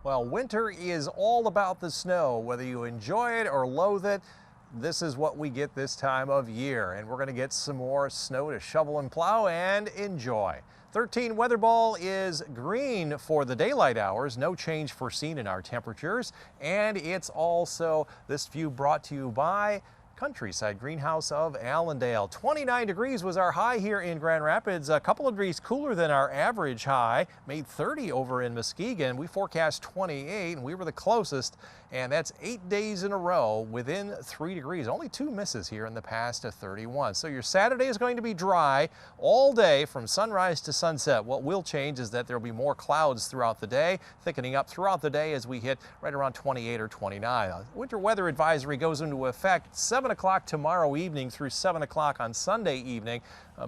Well, winter is all about the snow. Whether you enjoy it or loathe it, this is what we get this time of year. And we're going to get some more snow to shovel and plow and enjoy. 13 weather ball is green for the daylight hours. No change foreseen in our temperatures. And it's also this view brought to you by Countryside Greenhouse of Allendale. 29 degrees was our high here in Grand Rapids, a couple of degrees cooler than our average high, made 30 over in Muskegon. We forecast 28 and we were the closest, and that's 8 days in a row within 3 degrees. Only 2 misses here in the past to 31. So your Saturday is going to be dry all day from sunrise to sunset. What will change is that there will be more clouds throughout the day, thickening up throughout the day as we hit right around 28 or 29. Winter weather advisory goes into effect 7 o'clock tomorrow evening through 7 o'clock on Sunday evening.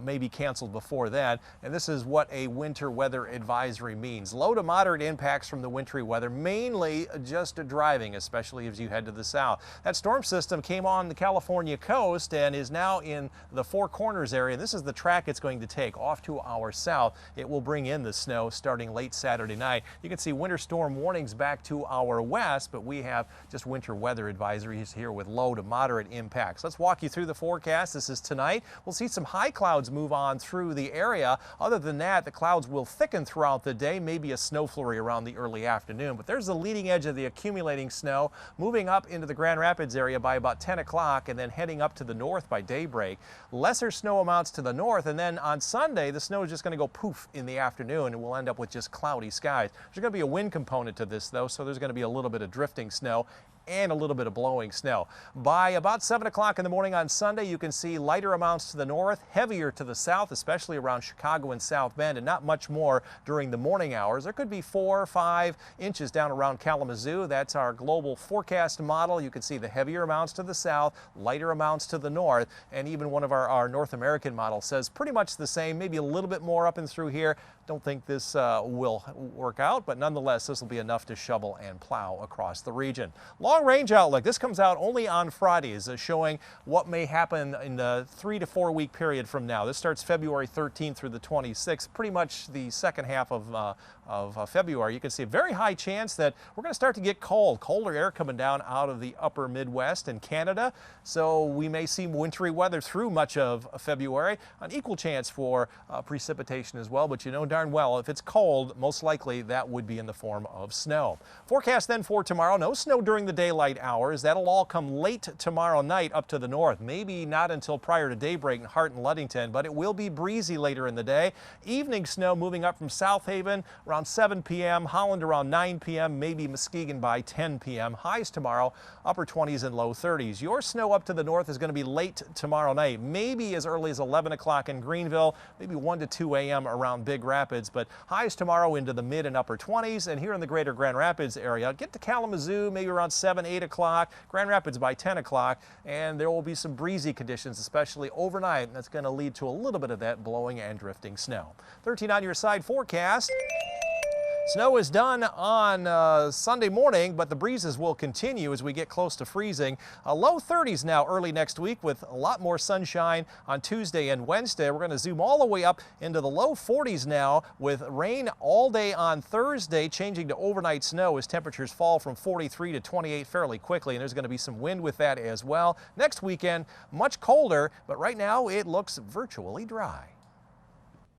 May be canceled before that. And this is what a winter weather advisory means. Low to moderate impacts from the wintry weather, mainly just driving, especially as you head to the south. That storm system came on the California coast and is now in the Four Corners area. This is the track it's going to take off to our south. It will bring in the snow starting late Saturday night. You can see winter storm warnings back to our west, but we have just winter weather advisories here with low to moderate impacts. Let's walk you through the forecast. This is tonight. We'll see some high clouds move on through the area. Other than that, the clouds will thicken throughout the day, maybe a snow flurry around the early afternoon. But there's the leading edge of the accumulating snow moving up into the Grand Rapids area by about 10 o'clock and then heading up to the north by daybreak. Lesser snow amounts to the north, and then on Sunday the snow is just going to go poof in the afternoon and we'll end up with just cloudy skies. There's going to be a wind component to this though, so there's going to be a little bit of drifting snow and a little bit of blowing snow. By about 7 o'clock in the morning on Sunday, you can see lighter amounts to the north, heavier to the south, especially around Chicago and South Bend, and not much more during the morning hours. There could be 4 or 5 inches down around Kalamazoo. That's our global forecast model. You can see the heavier amounts to the south, lighter amounts to the north, and even one of our North American models says pretty much the same, maybe a little bit more up and through here. Don't think this will work out, but nonetheless, this will be enough to shovel and plow across the region. Long range outlook. This comes out only on Fridays, showing what may happen in the 3 to 4 week period from now. This starts February 13th through the 26th, pretty much the second half of February. You can see a very high chance that we're going to start to get cold. Colder air coming down out of the upper Midwest and Canada. So we may see wintry weather through much of February. An equal chance for precipitation as well, but you know darn well if it's cold, most likely that would be in the form of snow. Forecast then for tomorrow, no snow during the daylight hours. That'll all come late tomorrow night up to the north. Maybe not until prior to daybreak in Hart and Ludington, but it will be breezy later in the day. Evening snow moving up from South Haven around 7 p.m., Holland around 9 p.m., maybe Muskegon by 10 p.m. Highs tomorrow, upper 20s and low 30s. Your snow up to the north is going to be late tomorrow night, maybe as early as 11 o'clock in Greenville, maybe 1 to 2 a.m. around Big Rapids, but highs tomorrow into the mid and upper 20s, and here in the greater Grand Rapids area, get to Kalamazoo maybe around 7, 8 o'clock, Grand Rapids by 10 o'clock, and there will be some breezy conditions, especially overnight, and that's going to lead to a little bit of that blowing and drifting snow. 13 on your side forecast. Snow is done on Sunday morning, but the breezes will continue as we get close to freezing. Low 30s now early next week with a lot more sunshine on Tuesday and Wednesday. We're going to zoom all the way up into the low 40s now with rain all day on Thursday, changing to overnight snow as temperatures fall from 43 to 28 fairly quickly, and there's going to be some wind with that as well. Next weekend, much colder, but right now it looks virtually dry.